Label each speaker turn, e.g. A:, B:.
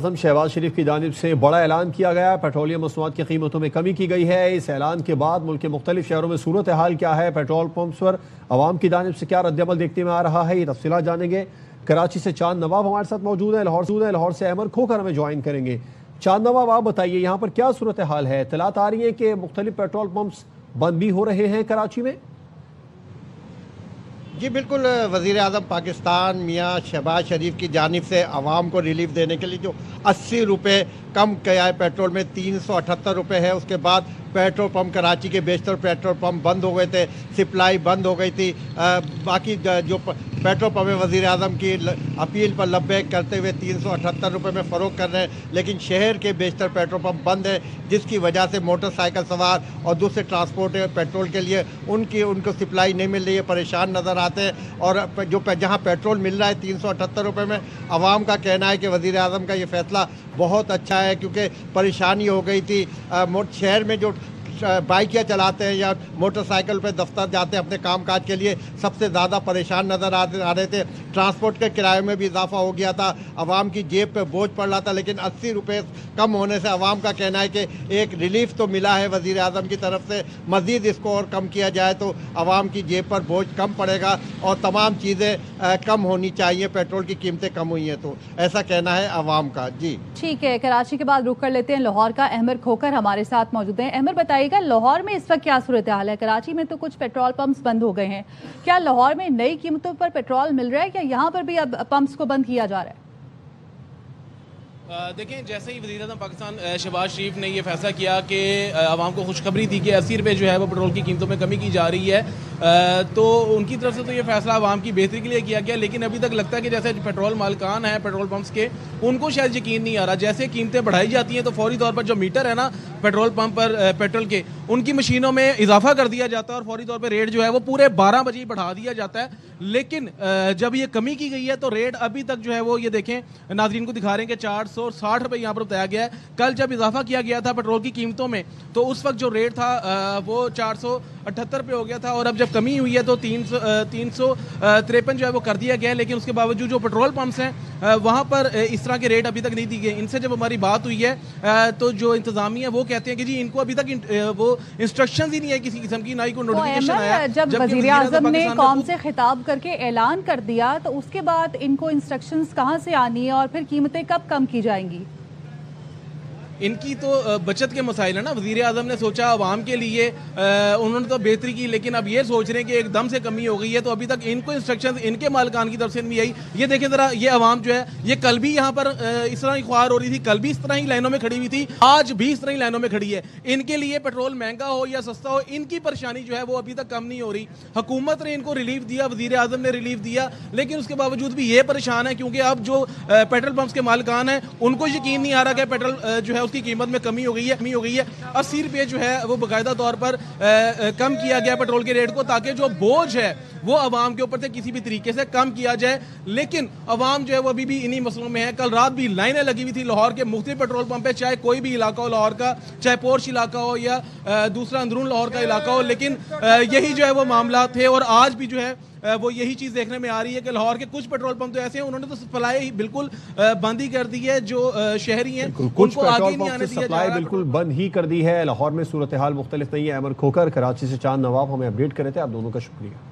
A: आज़म शहबाज शरीफ की जानिब से बड़ा ऐलान किया गया। पेट्रोलियम मसनूआत की कीमतों में कमी की गई है। इस ऐलान के बाद मुल्क के मुख्तलिफ शहरों में सूरत हाल क्या है, पेट्रोल पंप्स पर आवाम की जानिब से क्या रद्दअमल देखने में आ रहा है, ये तफसीलात जानेंगे। कराची से चांद नवाब हमारे साथ मौजूद है, लाहौर से अहमद खोकर हमें ज्वाइन करेंगे। चांद नवाब, आप बताइए यहाँ पर क्या सूरत हाल है? इत्तलात आ रही है कि मुख्तलिफ पेट्रोल पंप्स बंद भी हो रहे हैं कराची में।
B: जी बिल्कुल, वज़ीर आज़म पाकिस्तान मियाँ शहबाज शरीफ की जानिब से आवाम को रिलीफ देने के लिए जो 80 रुपये कम किया है पेट्रोल में, 378 रुपये है। उसके बाद पेट्रोल पंप कराची के बेशतर पेट्रोल पंप बंद हो गए थे, सप्लाई बंद हो गई थी। बाकी जो पेट्रोल पंप है वज़ीर आज़म की अपील पर लब्बैक करते हुए 378 रुपये में फ़रोख्त कर रहे हैं, लेकिन शहर के बेशतर पेट्रोल पंप बंद है, जिसकी वजह से मोटरसाइकिल सवार और दूसरे ट्रांसपोर्ट पेट्रोल के लिए उनको सप्लाई नहीं मिल रही है, परेशान नज़र आते हैं। और जो जहाँ पेट्रोल मिल रहा है 378 रुपये में, आवाम का कहना है कि वज़ीर आज़म का ये फ़ैसला बहुत अच्छा है, क्योंकि परेशानी हो गई थी। शहर में जो बाइकियाँ चलाते हैं या मोटरसाइकिल पे दफ्तर जाते हैं अपने कामकाज के लिए, सबसे ज़्यादा परेशान नज़र आ रहे थे। ट्रांसपोर्ट के किराए में भी इजाफा हो गया था, आवाम की जेब पे बोझ पड़ रहा था। लेकिन 80 रुपये कम होने से आवाम का कहना है कि एक रिलीफ तो मिला है वज़ीर आज़म की तरफ से। मज़ीद इसको और कम किया जाए तो आवाम की जेब पर बोझ कम पड़ेगा और तमाम चीज़ें कम होनी चाहिए। पेट्रोल की कीमतें कम हुई हैं, तो ऐसा कहना है आवाम का। जी
C: ठीक है, कराची के बाद रुक कर लेते हैं लाहौर का। अहमद खोकर हमारे साथ मौजूद हैं। अहमद, बताइए लाहौर में इस वक्त क्या सूरत हाल है? कराची में तो कुछ पेट्रोल पंप्स बंद हो गए हैं, क्या लाहौर में नई कीमतों पर पेट्रोल मिल रहा है, क्या यहाँ पर भी अब पंप्स को बंद किया जा रहा है?
D: देखें, जैसे ही वज़ीर आज़म पाकिस्तान शहबाज शरीफ ने ये फैसला किया कि आवाम को खुशखबरी दी कि 80 रुपये जो है वो पेट्रोल की कीमतों में कमी की जा रही है, तो उनकी तरफ से तो ये फैसला आवाम की बेहतरी के लिए किया गया। लेकिन अभी तक लगता है कि जैसे पेट्रोल मालिकान हैं पेट्रोल पंप्स के, उनको शायद यकीन नहीं आ रहा। जैसे कीमतें बढ़ाई जाती हैं तो फौरी तौर पर जो मीटर है ना पेट्रोल पंप पर पेट्रोल के, उनकी मशीनों में इजाफा कर दिया जाता है और फौरी तौर पर रेट जो है वो पूरे 12 बजे बढ़ा दिया जाता है। लेकिन जब ये कमी की गई है तो रेट अभी तक जो है वो, ये देखें नाज़रीन को दिखा रहे हैं कि 460 रुपये यहाँ पर बताया गया है। कल जब इजाफा किया गया था पेट्रोल की कीमतों में तो उस वक्त जो रेट था वो 478 रुपये हो गया था, और अब जब कमी हुई है तो 353 जो है वो कर दिया गया है। लेकिन उसके बावजूद जो पेट्रोल पंप्स हैं वहाँ पर इस तरह के रेट अभी तक नहीं दिए गए। इनसे जब हमारी बात हुई है तो जो इंतजामिया वो कहते हैं कि जी इनको अभी तक वो इंस्ट्रक्शन ही नहीं है किसी किस्म की, ना ही कोई नोटिफिकेशन आया।
C: जब वज़ीर आज़म ने कौम से खिताब करके ऐलान कर दिया तो उसके बाद इनको इंस्ट्रक्शंस कहाँ से आनी है और फिर कीमतें कब कम की जाएंगी?
D: इनकी तो बचत के मसाइल है ना। वज़ीर आज़म ने सोचा आवाम के लिए, उन्होंने तो बेहतरी की, लेकिन अब ये सोच रहे हैं कि एकदम से कमी हो गई है तो अभी तक इनको इंस्ट्रक्शन इनके मालिकान की तरफ से नहीं आई। ये देखें ज़रा, ये आवाम जो है ये कल भी यहाँ पर इस तरह की ख्वार हो रही थी, कल भी इस तरह ही लाइनों में खड़ी हुई थी, आज भी इस तरह ही लाइनों में खड़ी है। इनके लिए पेट्रोल महंगा हो या सस्ता हो, इनकी परेशानी जो है वो अभी तक कम नहीं हो रही। हुकूमत ने इनको रिलीफ दिया, वज़ीर आज़म ने रिलीफ दिया, लेकिन उसके बावजूद भी ये परेशान है, क्योंकि अब जो पेट्रोल पंप्स के मालिकान हैं उनको यकीन नहीं आ रहा कि पेट्रोल जो है उसकी कीमत में कमी हो गई है। 80 रुपये जो है वो बाकायदा तौर पर कम किया गया पेट्रोल के रेट को, ताकि जो बोझ है वो आवाम के ऊपर से किसी भी तरीके से कम किया जाए। लेकिन आवाम जो है वो अभी भी इन्हीं मसलों में है। कल रात भी लाइनें लगी हुई थी लाहौर के मुख्तलिफ पेट्रोल पंप पे, चाहे कोई भी इलाका हो लाहौर का, चाहे पोर्श इलाका हो या दूसरा अंदरून लाहौर का इलाका हो, लेकिन यही जो है वो मामला थे। और आज भी जो है वो यही चीज़ देखने में आ रही है कि लाहौर के कुछ पेट्रोल पंप तो ऐसे हैं उन्होंने तो सप्लाई बिल्कुल बंद ही कर दी है। जो शहरी हैं उनको आगे नहीं आने दिया जा रहा,
A: बिल्कुल बंद ही कर दी है। लाहौर में सूरत हाल मुख्तलिफ नहीं है। अहमद खोकर कराची से चांद नवाब हमें अपडेट करे थे, आप दोनों का शुक्रिया।